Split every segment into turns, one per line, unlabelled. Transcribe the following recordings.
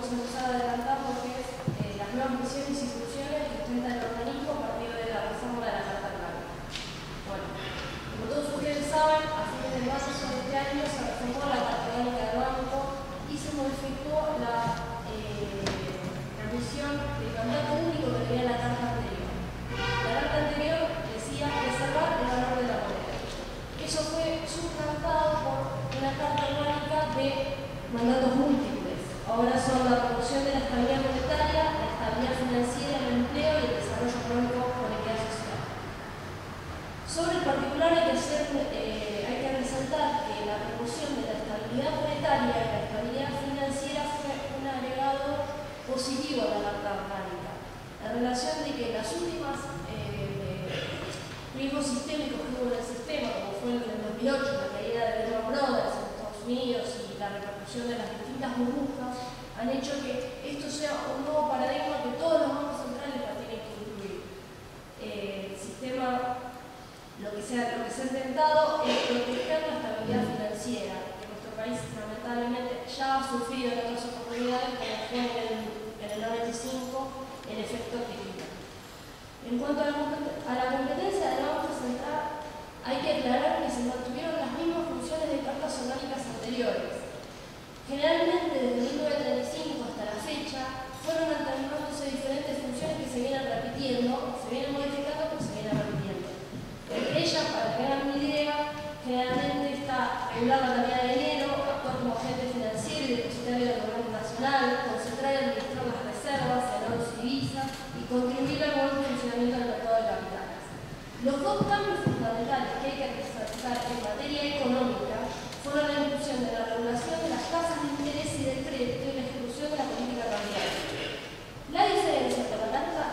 vamos a empezar a adelantar lo que es las nuevas misiones y instituciones que ostenta el organismo a partir de la reforma de la Carta Orgánica. Bueno, como todos ustedes saben, a fines de marzo de este año se reformó la Carta Orgánica del Banco y se modificó la misión del mandato único que tenía la Carta anterior. La Carta anterior decía preservar el valor de la moneda. Eso fue suplantado por una Carta Orgánica de mandatos múltiples. Ahora son la promoción de la estabilidad monetaria, la estabilidad financiera, el empleo y el desarrollo económico con equidad social. Sobre el particular hay que resaltar que la promoción de la estabilidad monetaria y la estabilidad financiera fue un agregado positivo a la Carta Orgánica, en relación de que las últimas riesgos sistémicos que hubo en el sistema, como fue el del 2008, la caída de Lehman Brothers en Estados Unidos y la repercusión de las distintas burbujas, han hecho que esto sea un nuevo paradigma que todos los bancos centrales la tienen que incluir. El sistema, lo que se ha intentado es proteger la estabilidad financiera, que nuestro país lamentablemente ya ha sufrido en otras oportunidades, como fue en el 95, el efecto Kirchner. En cuanto a la competencia del Banco Central, hay que aclarar que se mantuvieron las mismas funciones de cartas orgánicas anteriores. Generalmente, desde 1935 hasta la fecha, fueron alternándose diferentes funciones que se vienen repitiendo, se vienen modificando, pero se vienen repitiendo. Entre ellas, para que hagan una idea, generalmente está regular la tarea de dinero, actuar como agente financiero y depositario del gobierno nacional, concentrar y administrar las reservas, ahorros y divisas, y contribuir al buen funcionamiento del mercado de capitales. Los dos cambios fundamentales que hay que resaltar en materia económica fueron la inclusión de la regulación de las tasas de interés y del crédito y la ejecución de la política cambiaria. La diferencia con la Carta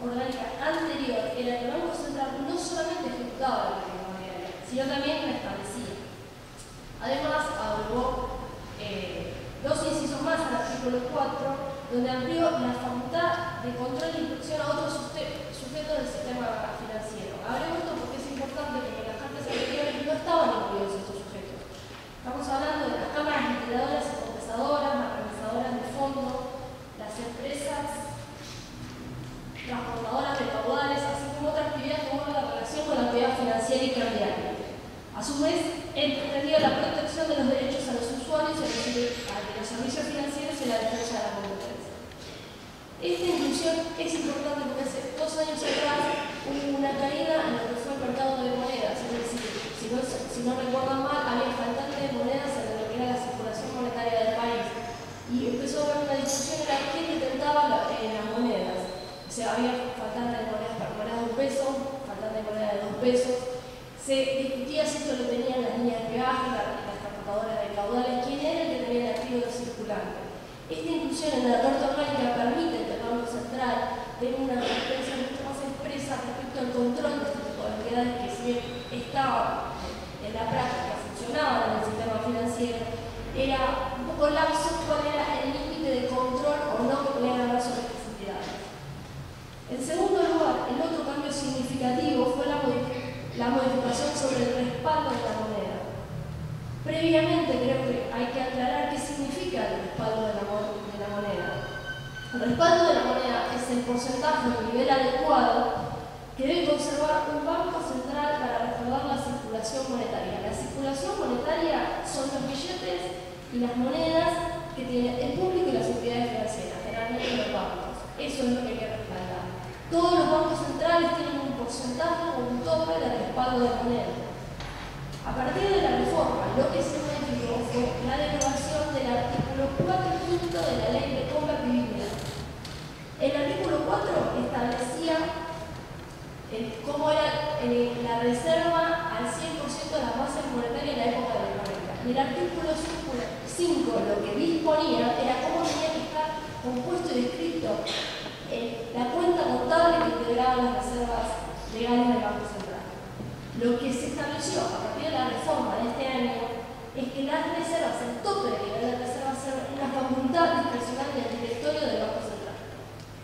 Orgánica anterior era que el Banco Central no solamente ejecutaba la política cambiaria, sino también la establecía. Además, agregó dos incisos más al artículo 4, donde amplió la facultad de control e inspección a otros sujetos del sistema financiero. Hablemos esto porque es importante que en las cartas anteriores no estaban incluidos estos sujetos. Estamos hablando de las cámaras liquidadoras y compensadoras, las organizadoras de fondo, las empresas transportadoras de caudales, así como otras actividades que guardan la relación con la actividad financiera y cambiaria. A su vez, entendía la protección de los derechos a los usuarios, a los servicios financieros y la defensa de la competencia. Esta inclusión es importante porque hace 2 años atrás hubo una caída en lo que fue el mercado de monedas, es decir, si no recuerdan mal, había faltantes de monedas en lo que era la circulación monetaria del país. Y empezó a haber una discusión en la que detentaba las monedas. O sea, había faltantes de monedas de 1 peso, faltantes de monedas de 2 pesos. Se discutía si esto lo tenían las líneas de peaje, las transportadoras de caudales, quién era el que tenía el activo de circulante. Esta inclusión en la Carta Orgánica permite que el Banco Central tenga una competencia mucho más expresa respecto al control de este tipo de entidades que si bien estaban en la práctica, funcionaban en el sistema financiero, era un poco lapso cuál era el límite de control o no que podían haber sobre estas entidades. En segundo lugar, el otro cambio significativo fue la modificación sobre el respaldo de la moneda. Previamente creo que hay que aclarar qué significa el respaldo de la moneda. El respaldo de la moneda es el porcentaje o nivel adecuado que debe conservar un banco central para respaldar la circulación monetaria. La circulación monetaria son los billetes y las monedas que tiene el público y las entidades financieras, generalmente los bancos. Eso es lo que hay que respaldar. Todos los bancos centrales tienen un porcentaje o un tope de respaldo de moneda. A partir de la reforma, lo que se modificó fue la derogación del artículo 4.5 de la Ley de Convertibilidad. El artículo 4 establecía cómo era la reserva al 100% de las bases monetarias en la época de la República. Y el artículo 5 lo que disponía era cómo tenía que estar compuesto y descrito la cuenta contable que integraba las reservas legales del Banco Central. Lo que se estableció a partir de la reforma de este año es que las reservas, el tope de nivel de reservas, es una facultad discrecional del directorio del Banco Central.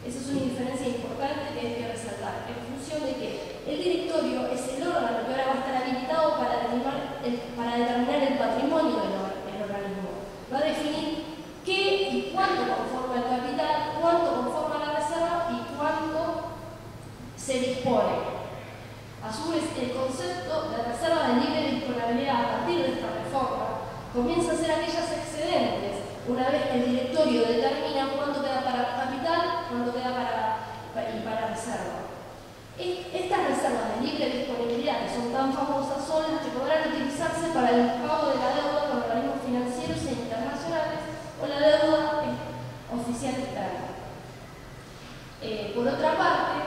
Esa es una diferencia importante que hay que resaltar, en función de que el directorio es el órgano que ahora va a estar habilitado para determinar el patrimonio del organismo. Va a definir qué y cuánto conforme dispone. A su vez, el concepto de reserva de libre disponibilidad a partir de esta reforma comienza a ser aquellas excedentes, una vez que el directorio determina cuánto queda para capital, cuánto queda para reserva. Estas reservas de libre disponibilidad, que son tan famosas, son las que podrán utilizarse para el pago de la deuda con organismos financieros e internacionales o la deuda oficial externa. Por otra parte,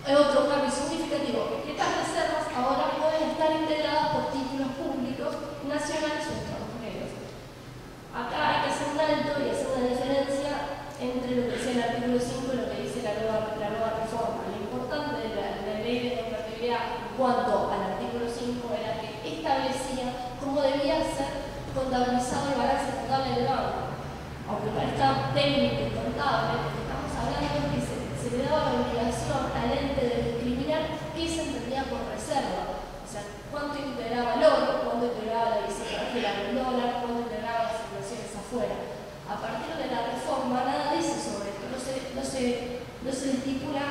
otro cambio significativo es que estas reservas ahora pueden estar integradas por títulos públicos nacionales o extranjeros. Acá hay que hacer un alto y hacer una diferencia entre lo que dice el artículo 5 y lo que dice la nueva reforma. Lo importante de la ley de convertibilidad en cuanto al artículo 5 era que establecía cómo debía ser contabilizado el balance contable del banco. Aunque parezca técnico y contable, lo que estamos hablando es que se le daba la obligación al ente de discriminar qué se entendía por reserva. O sea, cuánto integraba el oro, cuánto integraba la divisa extranjera del dólar, cuánto integraba las inversiones afuera. A partir de la reforma nada dice sobre esto, no se estipula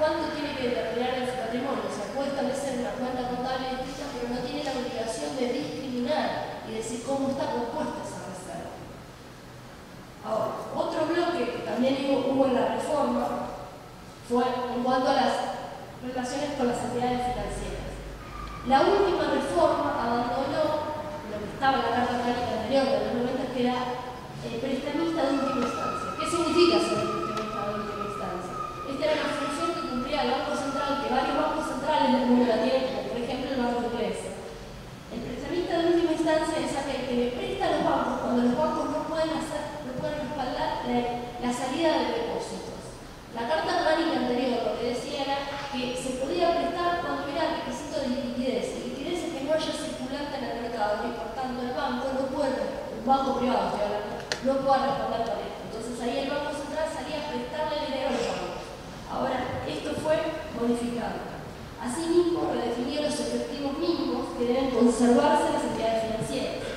cuánto tiene que determinar el patrimonio. O sea, puede establecer una cuenta contable distinta, pero no tiene la obligación de discriminar y decir cómo está compuesta esa reserva. Ahora, otro bloque que también hubo en la reforma fue en cuanto a las relaciones con las entidades financieras. La última reforma abandonó lo que estaba en la Carta Orgánica anterior de los 90, que era prestamista de última instancia. ¿Qué significa ser prestamista de última instancia? Esta era una función que cumplía el Banco Central, que varios bancos centrales del mundo la tienen, como por ejemplo el Banco Inglés. El prestamista de última instancia es aquel que le presta a los bancos cuando los bancos no pueden respaldar la salida de depósitos. La Carta Orgánica anterior lo que decía era que se podía prestar cuando hubiera requisito de liquidez. Y liquidez es que no haya circulante en el mercado y por tanto el banco no puede, un banco privado estoy hablando, no puede responder con esto. Entonces ahí el Banco Central salía a prestarle dinero a los bancos. Ahora, esto fue modificado. Asimismo, redefinió los efectivos mínimos que deben conservarse en las entidades financieras.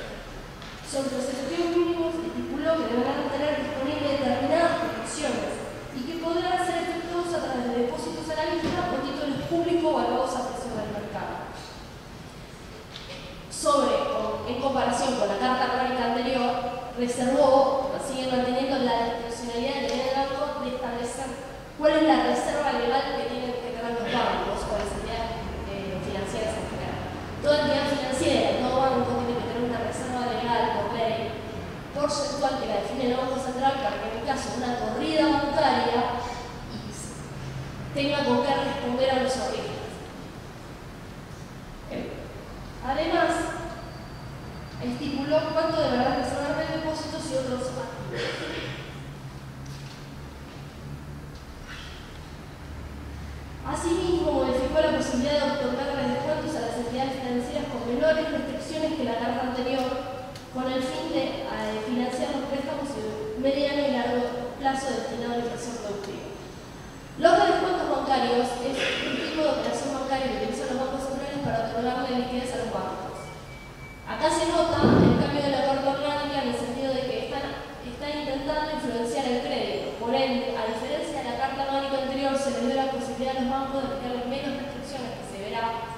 Sobre los efectivos mínimos, estipuló que deberán tener disponibles determinadas protecciones y que podrán ser efectuados a través de depósitos a la vista o títulos públicos valuados a presión del mercado. En comparación con la Carta Orgánica anterior, sigue manteniendo la discrecionalidad del banco de establecer cuál es la reserva legal que tienen que tener los bancos o las entidades financieras en general. Toda entidad financiera, todo banco tiene que tener una reserva legal por ley porcentual que la define el Banco Central para que en el caso de una corrida bancaria tenga con qué responder a los orígenes. Además, estipuló cuánto deberán reservar de depósitos y otros activos. Asimismo, modificó la posibilidad de otorgar descuentos a las entidades financieras con menores restricciones que la carta anterior, con el fin de financiar los préstamos de mediano y largo plazo destinados a la inversión productiva. Los descuentos bancarios es un tipo de operación bancaria que utilizan los bancos centrales para otorgarle liquidez a los bancos. Acá se nota el cambio de la Carta Orgánica en el sentido de que están intentando influenciar el crédito. Por ende, a diferencia de la Carta Orgánica anterior, se les dio la posibilidad a los bancos de aplicarles menos restricciones, que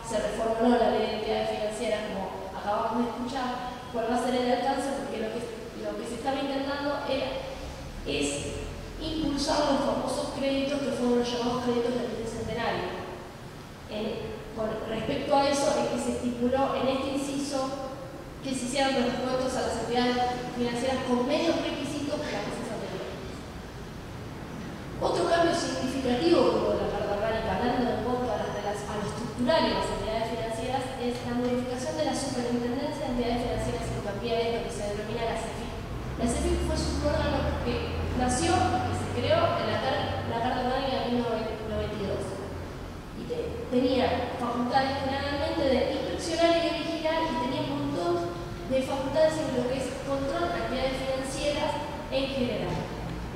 se reformuló la ley de entidades financieras, como acabamos de escuchar, cuál va a ser el alcance, porque lo que se estaba intentando es impulsar los famosos créditos que fueron los llamados créditos del bicentenario. Con respecto a eso, es que se estipuló en este inciso que se hicieran los descuentos a las entidades financieras con menos requisitos que las veces anteriores. Otro cambio significativo que hubo de la Carta Orgánica, hablando en cuanto a lo estructural de las entidades financieras, es la modificación de la Superintendencia de Entidades Financieras y Cambiarias, lo que se denomina la CEFIC. La CEFIC fue un órgano que nació, que se creó en la Carta Orgánica de 1992. Y tenía facultades generalmente de inspeccionar y de vigilar, y tenía un montón de facultades en lo que es control de actividades financieras en general.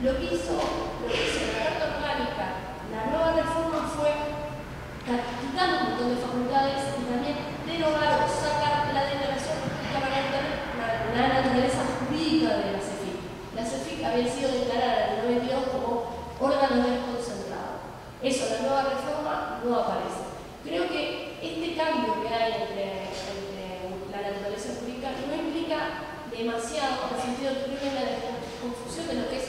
Lo que hizo la Carta Orgánica, la nueva reforma, fue quitar un montón de facultades y también derogar o sacar la declaración para tener la naturaleza jurídica de la CEFIC. La CEFIC había sido declarada en el 92 como órgano desconcentrado. Eso, la nueva reforma no aparece. Creo que este cambio que hay entre la naturaleza jurídica no implica demasiado en el sentido de que hay la confusión de lo que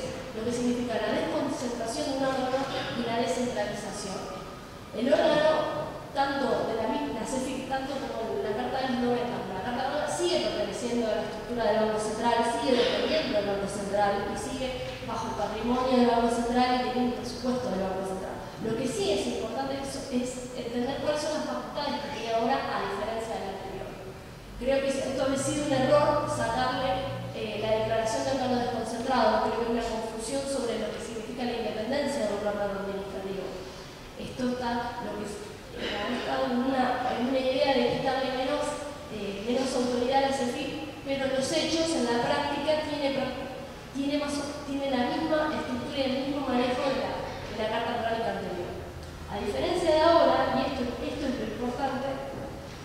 significa la desconcentración de un órgano y la descentralización. El órgano, tanto de la CEFIC, tanto como la Carta de los 90, la Carta de los 90 sigue perteneciendo a la estructura del Banco Central, sigue dependiendo del Banco Central y sigue bajo el patrimonio del Banco Central y teniendo un presupuesto del Banco Central. Lo que sí es importante es entender cuáles son las facultades que tiene ahora a diferencia del anterior. Creo que esto ha sido un error sacarle la declaración de órgano desconcentrado. Creo que hay una confusión sobre lo que significa la independencia de un órgano administrativo. Esto está lo que ha estado en una idea de quitarle menos autoridad a la CEFIC, pero los hechos en la práctica tiene la misma estructura y el mismo manejo de la Carta Orgánica anterior. A diferencia de ahora, y esto es lo importante,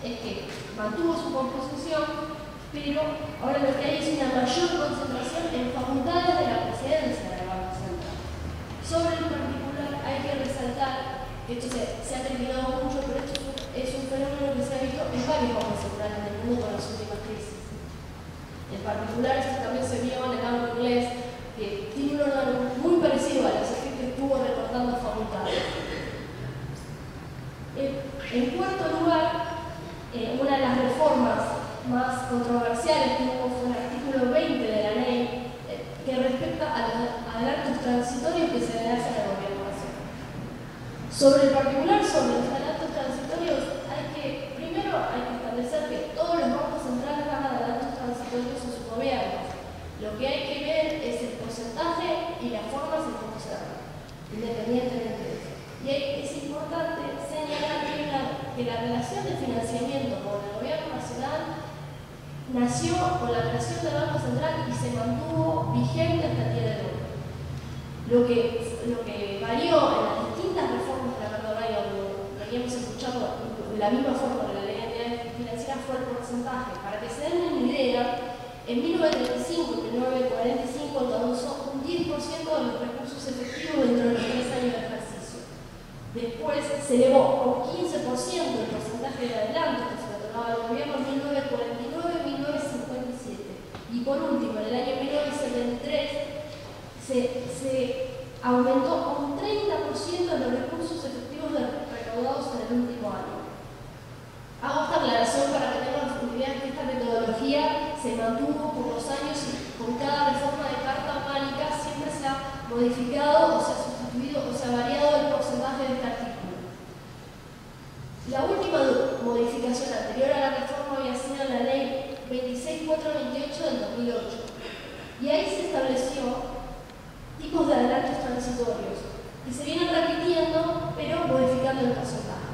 es que mantuvo su composición, pero ahora lo que hay es una mayor concentración en facultades de la presidencia del Banco Central. Sobre el particular hay que resaltar que esto se ha terminado mucho, pero esto es un fenómeno que se ha visto en varios bancos centrales del mundo con las últimas crisis. En particular, esto también se vio en el banco inglés, que tiene un órgano muy parecido a la CEFIC que estuvo recortando facultades. En cuarto lugar, una de las reformas más controversiales que hubo fue el artículo 20 de la ley que respecta a los adelantos transitorios que se le hacen al gobierno nacional. Sobre el particular, sobre los adelantos transitorios, primero hay que establecer que todos los bancos centrales dan adelantos transitorios en sus gobiernos. Lo que hay que ver es el porcentaje y las formas en cómo se dan, independientemente de eso. Y es importante señalar que la relación de financiamiento con el gobierno nacional nació con la creación del Banco Central y se mantuvo vigente hasta el día de hoy. Lo que varió en las distintas reformas de la Carta Orgánica, como veníamos escuchando de la misma forma que la ley de entidades financieras, fue el porcentaje. Para que se den una idea, en 1935 y 1945 alcanzó un 10% de los recursos efectivos dentro de los 3 años de ejercicio. Después se elevó a un 15% el porcentaje de adelanto que se le otorgaba al gobierno en 1949 y 1957. Y por último, en el año 1973 se aumentó a un 30% de los recursos efectivos recaudados en el último año. Hago esta aclaración para que tengan idea que esta metodología se mantuvo por los años y con cada reforma de Carta Orgánica siempre se ha modificado o se ha sustituido o se ha variado el porcentaje de este artículo. La última modificación anterior a la reforma había sido la ley 26428 del 2008 y ahí se estableció tipos de adelantos transitorios que se vienen repitiendo pero modificando el porcentaje.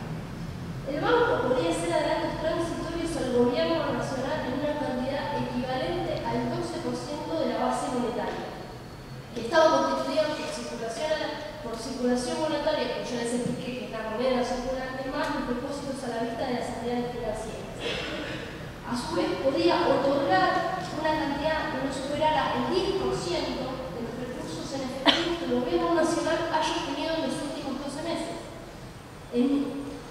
El banco podía hacer adelantos transitorios al gobierno nacional en una cantidad equivalente al 12% de la base monetaria, que estaba constituida por circulación monetaria, como yo les expliqué, que es la moneda circulante, más los depósitos a la vista de las entidades financieras. A su vez, podía otorgar una cantidad que no superara el 10% de los recursos en efectivo que el gobierno nacional haya obtenido en los últimos 12 meses.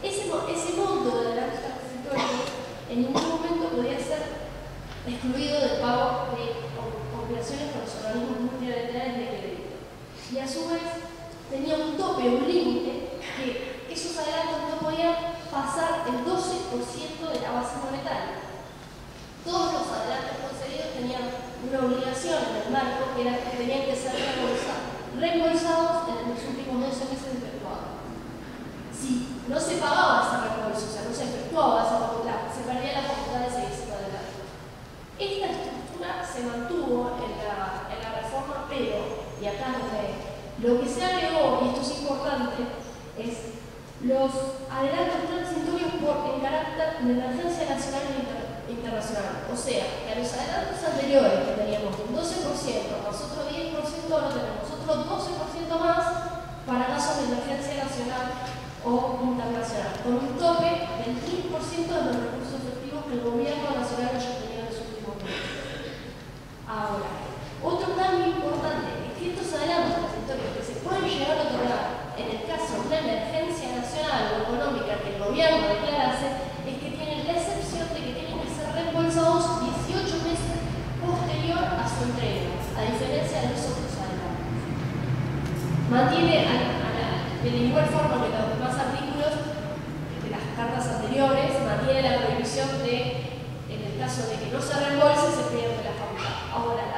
Ese monto de adelantos transitorios en ningún momento podía ser excluido del pago de obligaciones con los organismos multilaterales de crédito. Y a su vez tenía un tope, un límite, que esos adelantos no podían pasar el 12% de la base monetaria. Todos los adelantos concedidos tenían una obligación en el marco que era que tenían que ser reembolsados en los últimos 12 meses efectuados. Si no se pagaba ese reembolso, o sea, no se efectuaba esa facultad, se perdía la facultad de seguir adelante. Esta estructura se mantuvo en la reforma, pero, y acá lo que se agregó, y esto es importante, es los adelantos transitorios en carácter de emergencia nacional e internacional. O sea, que a los adelantos anteriores que teníamos un 12%, más otro 10%, ahora tenemos otro 12% más para casos de emergencia nacional o internacional, con un tope del 10% de los recursos efectivos que el gobierno nacional haya tenido en los últimos meses. Ahora, otro cambio importante es que estos adelantos transitorios que se pueden llegar a otorgar en el caso de una emergencia nacional o mantiene de igual forma que los demás artículos de las cartas anteriores, mantiene la prohibición de, en el caso de que no se reembolse, se pierde la facultad. Ahora,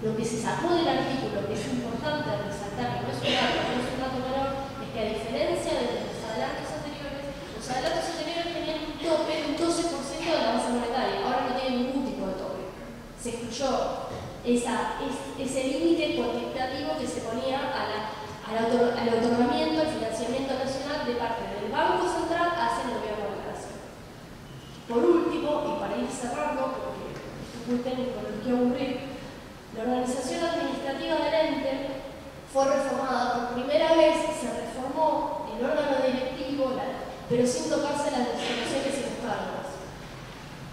lo que se sacó del artículo, que es importante resaltar, que no es un dato menor, es que a diferencia de los adelantos anteriores tenían un tope de un 12% de la base monetaria, ahora no tienen ningún tipo de tope. Se excluyó ese límite cuantitativo que se ponía al otorgamiento, al financiamiento nacional de parte del Banco Central hacia el gobierno de la nación. Por último, y para ir cerrando, porque esto es muy técnico, no quiero aburrir, la organización administrativa del ente fue reformada por primera vez, se reformó el órgano directivo, pero sin tocarse las designaciones y los cargos.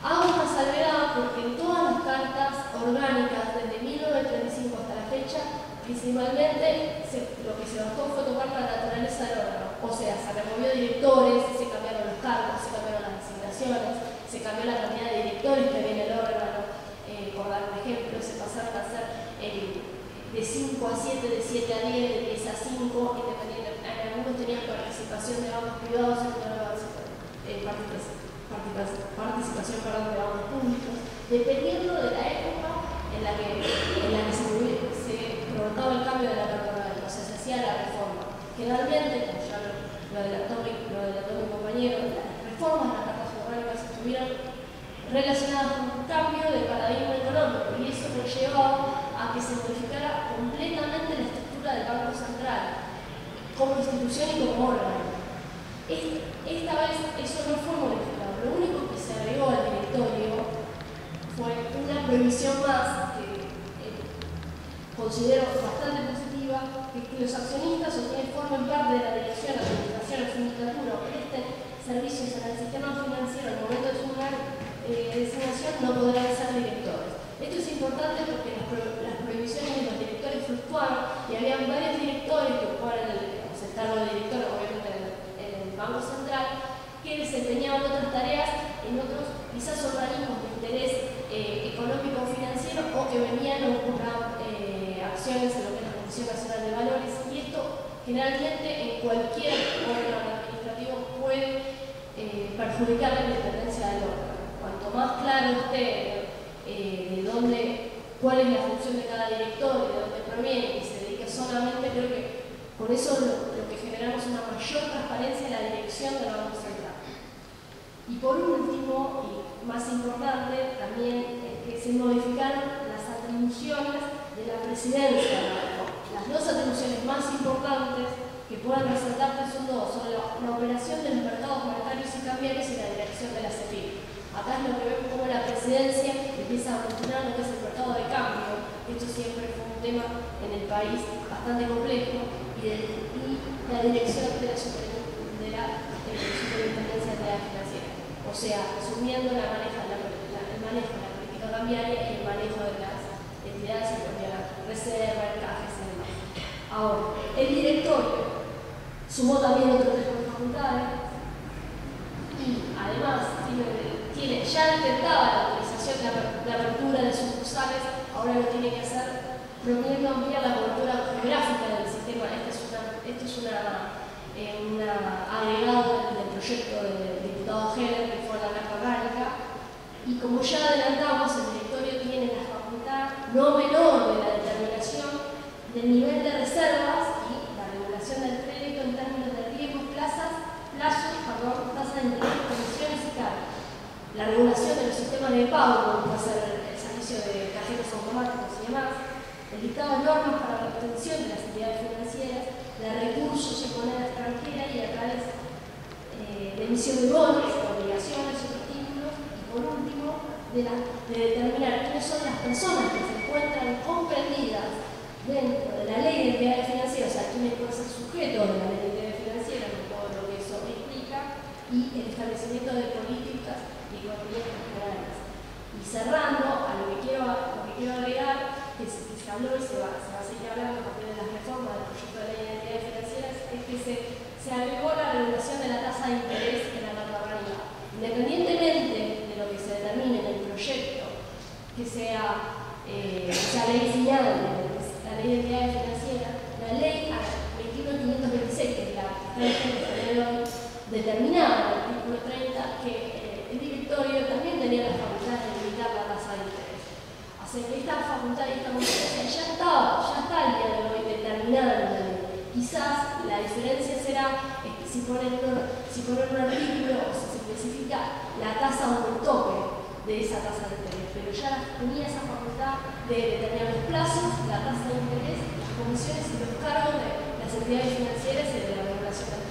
Hago esta salvedad porque en todas las cartas orgánicas, desde 1935 hasta la fecha, principalmente lo que se bastó fue tocar la naturaleza del órgano. O sea, se removió directores, se cambiaron los cargos, se cambiaron las designaciones, se cambió la cantidad de directores que había en el órgano. Por dar un ejemplo, se pasaron a ser de 5 a 7, de 7 a 10, de 10 a 5, independientemente. Algunos tenían participación de bancos privados, otros participación de bancos públicos, dependiendo de la época en la que se provocaba el cambio de la carta orgánica, o sea, se hacía la reforma. Generalmente, como ya lo adelantó mi compañero, las reformas de las cartas orgánicas estuvieron relacionadas con un cambio de paradigma económico, y eso conllevó a que se modificara completamente la estructura del Banco Central como institución y como órgano. Esta vez eso no fue modificado. Lo único que se agregó al directorio fue una prohibición más que considero bastante positiva, que los accionistas o quienes formen parte de la dirección, administración o sindicatura o presten servicios en el sistema financiero al momento de su designación no podrán ser directores. Esto es importante porque las prohibiciones de los directores fluctuaban y había varios directores que ocupaban el cargo de director, obviamente en el Banco Central, que desempeñaban otras tareas en otros quizás organismos de interés económico o financiero, o que venían a ocupar acciones en lo que es la Comisión Nacional de Valores, y esto generalmente en cualquier órgano administrativo puede perjudicar la independencia del órgano. Cuanto más claro esté cuál es la función de cada director, de dónde proviene, y se dedique solamente, creo que por eso lo que generamos es una mayor transparencia en la dirección del Banco Central. Y por último, y más importante, también es que se modificaron las atribuciones de la presidencia del banco. Las dos atribuciones más importantes que puedan resaltarse son dos: son la operación de los mercados monetarios y cambiarios y la dirección de la CEPIC. Acá es lo que vemos como la presidencia empieza a funcionar lo que es el mercado de cambio. Esto siempre fue un tema en el país bastante complejo, y la dirección de la superintendencia de la financiera. O sea, asumiendo el manejo de la política cambiaria y el manejo de las entidades de la reserva, el CAFES y demás. Ahora, el directorio sumó también otras facultades y además ya intentaba la autorización de apertura de sucursales, ahora lo tiene que hacer proponiendo ampliar la cobertura geográfica del sistema. Esto es un agregado del proyecto del diputado Heller, que fue la carta orgánica, y como ya adelantamos, el directorio tiene la facultad no menor de la determinación del nivel de reservas y la regulación del crédito en términos de riesgos, tasas de interés, comisiones y cargos. La regulación de los sistemas de pago, como puede ser el servicio de cajeros automáticos y demás, el dictado de normas para la obtención de las entidades financieras, de recursos en moneda extranjera y a través de emisión de bonos, obligaciones o títulos, y por último, de determinar quiénes son las personas que se encuentran comprendidas dentro de la ley de entidades financieras, o sea, quiénes pueden ser sujetos de la ley de entidades financieras, con todo lo que eso implica, y el establecimiento de políticas y economías generales. Y cerrando, a lo que quiero agregar, que se habló y se va a seguir hablando a partir de las reformas del proyecto de ley de entidades financieras, es que se agregó la regulación de la tasa de interés en la carta orgánica. Independientemente de lo que se determine en el proyecto, que sea ley final, la ley de entidades financieras, la la ley 21.526, que es la que determinaba en el artículo 30 que el directorio también tenía la facultad de limitar la tasa de interés. O sea que esta facultad y esta competencia ya está al día de hoy determinada en la ley. Quizás la diferencia será que si ponen un artículo o si se especifica la tasa o el tope de esa tasa de interés, pero ya tenía esa facultad de determinar los plazos, la tasa de interés, las comisiones y los cargos de las entidades financieras y de la regulación.